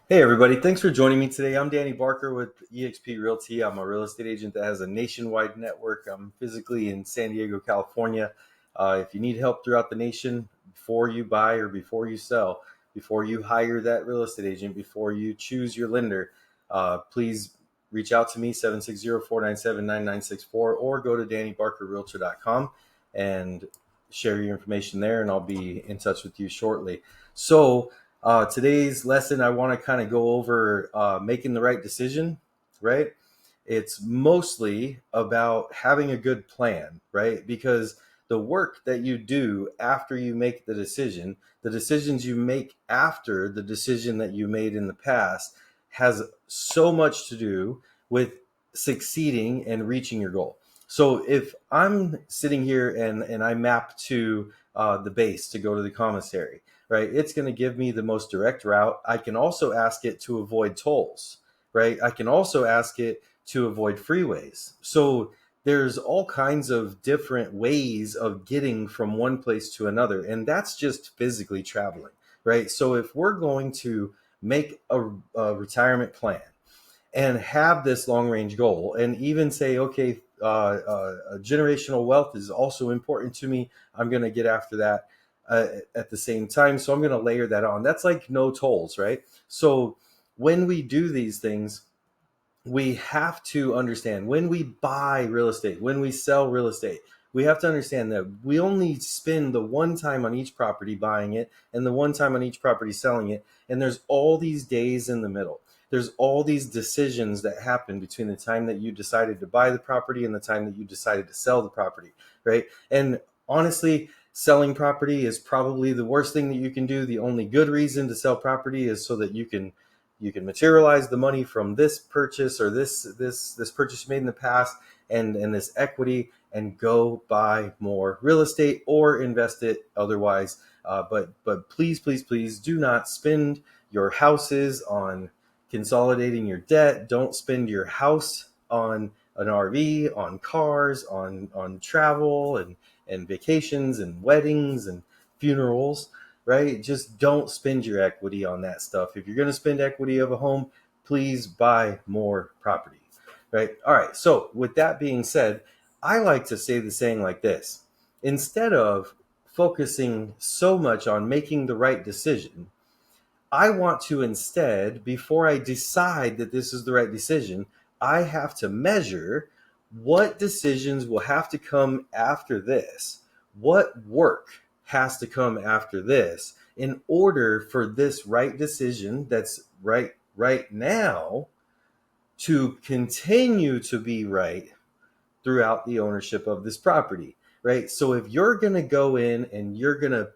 Hey everybody, thanks for joining me today. I'm Danny Barker with eXp Realty. I'm a real estate agent that has a nationwide network. I'm physically in San Diego, California. If you need help throughout the nation before you buy or before you sell, before you hire that real estate agent, before you choose your lender, please reach out to me, 760-497-9964, or go to dannybarkerrealtor.com and share your information there, and I'll be in touch with you shortly. Today's lesson, I want to kind of go over making the right decision, right? It's mostly about having a good plan, right? Because the work that you do after you make the decisions you make after the decision that you made in the past has so much to do with succeeding and reaching your goal. So if I'm sitting here and I map to the base to go to the commissary, right? It's going to give me the most direct route. I can also ask it to avoid tolls, right? I can also ask it to avoid freeways. So there's all kinds of different ways of getting from one place to another. And that's just physically traveling, right? So if we're going to make a retirement plan and have this long range goal and even say, okay, generational wealth is also important to me. I'm going to get after that at the same time. So I'm going to layer that on. That's like no tolls, right? So when we do these things, we have to understand when we buy real estate, when we sell real estate, we have to understand that we only spend the one time on each property buying it and the one time on each property selling it. And there's all these days in the middle. There's all these decisions that happen between the time that you decided to buy the property and the time that you decided to sell the property, right? And honestly, selling property is probably the worst thing that you can do. The only good reason to sell property is so that you can materialize the money from this purchase or this purchase made in the past and this equity and go buy more real estate or invest it otherwise. But please do not spend your houses on consolidating your debt. Don't spend your house on an RV, on cars, on travel and vacations and weddings and funerals, right? Just don't spend your equity on that stuff. If you're going to spend equity of a home, please buy more property, right? All right. So with that being said, I like to say the saying like this: instead of focusing so much on making the right decision, I want to instead, before I decide that this is the right decision, I have to measure what decisions will have to come after this. What work has to come after this in order for this right decision that's right now to continue to be right throughout the ownership of this property, right? So if you're going to go in and you're going to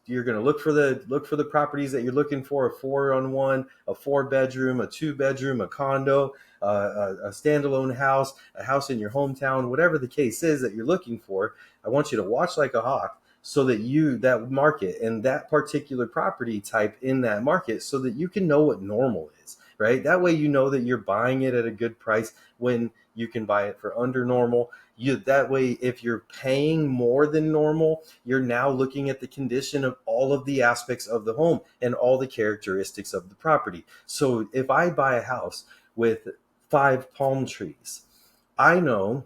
look for the properties that you're looking for: a 4-on-1, a 4-bedroom, a 2-bedroom, a condo, a standalone house, a house in your hometown, whatever the case is that you're looking for. I want you to watch like a hawk so that that market and that particular property type in that market, so that you can know what normal is, right? That way you know that you're buying it at a good price when you can buy it for under normal. That way, if you're paying more than normal, you're now looking at the condition of all of the aspects of the home and all the characteristics of the property. So if I buy a house with 5 palm trees, I know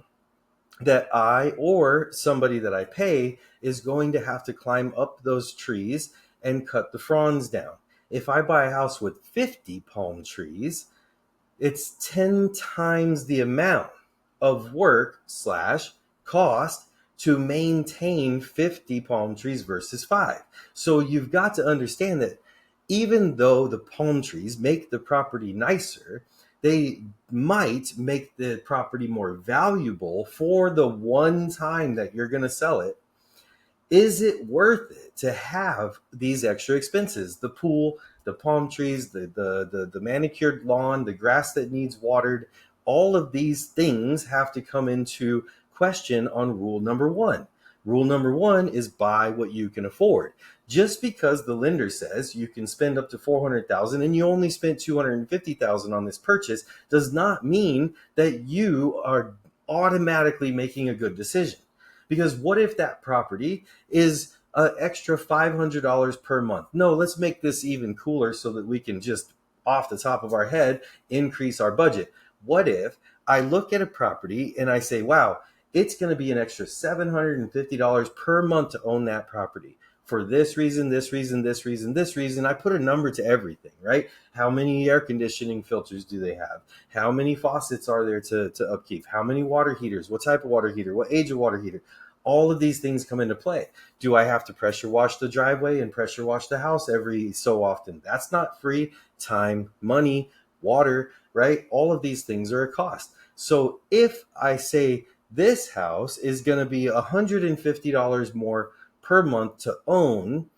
that I or somebody that I pay is going to have to climb up those trees and cut the fronds down. If I buy a house with 50 palm trees, it's 10 times the amount of work slash cost to maintain 50 palm trees versus 5. So you've got to understand that even though the palm trees make the property nicer, they might make the property more valuable for the one time that you're going to sell it. Is it worth it to have these extra expenses? The pool, the palm trees, the manicured lawn, the grass that needs watered, all of these things have to come into question on rule number one. Rule number one is buy what you can afford. Just because the lender says you can spend up to $400,000 and you only spent $250,000 on this purchase does not mean that you are automatically making a good decision. Because what if that property is an extra $500 per month? No, let's make this even cooler so that we can just off the top of our head increase our budget. What if I look at a property and I say, wow, it's going to be an extra $750 per month to own that property for this reason, this reason, this reason, this reason. I put a number to everything, right? How many air conditioning filters do they have? How many faucets are there to upkeep? How many water heaters? What type of water heater? What age of water heater? All of these things come into play. Do I have to pressure wash the driveway and pressure wash the house every so often? That's not free. Time, money, water, right? All of these things are a cost. So if I say this house is going to be $150 more per month to own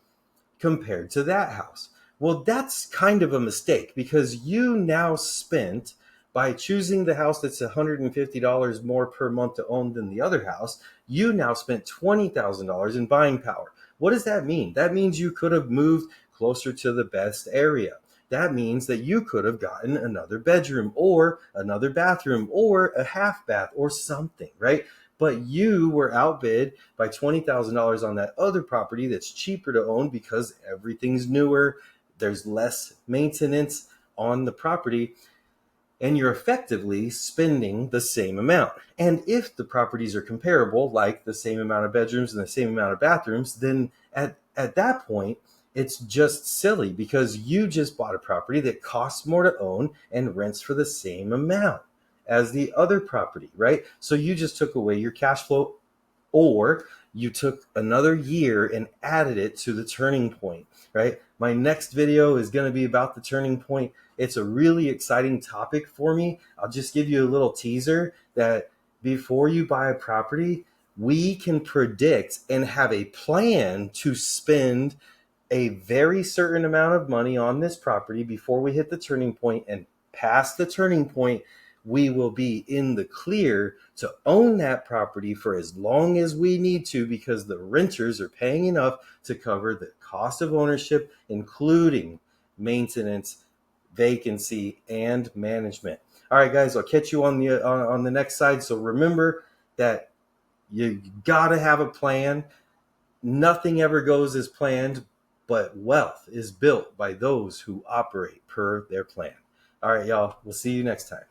compared to that house, well, that's kind of a mistake, because you now spent, by choosing the house that's $150 more per month to own than the other house, you now spent $20,000 in buying power. What does that mean? That means you could have moved closer to the best area. That means that you could have gotten another bedroom or another bathroom or a half bath or something, right? But you were outbid by $20,000 on that other property that's cheaper to own because everything's newer. There's less maintenance on the property, and you're effectively spending the same amount. And if the properties are comparable, like the same amount of bedrooms and the same amount of bathrooms, then at that point, it's just silly, because you just bought a property that costs more to own and rents for the same amount as the other property, right? So you just took away your cash flow, or you took another year and added it to the turning point, right? My next video is going to be about the turning point. It's a really exciting topic for me. I'll just give you a little teaser that before you buy a property, we can predict and have a plan to spend a very certain amount of money on this property before we hit the turning point, and past the turning point, we will be in the clear to own that property for as long as we need to, because the renters are paying enough to cover the cost of ownership, including maintenance, vacancy, and management. All right, guys, I'll catch you on the next side. So remember that you got to have a plan. Nothing ever goes as planned, but wealth is built by those who operate per their plan. All right, y'all, we'll see you next time.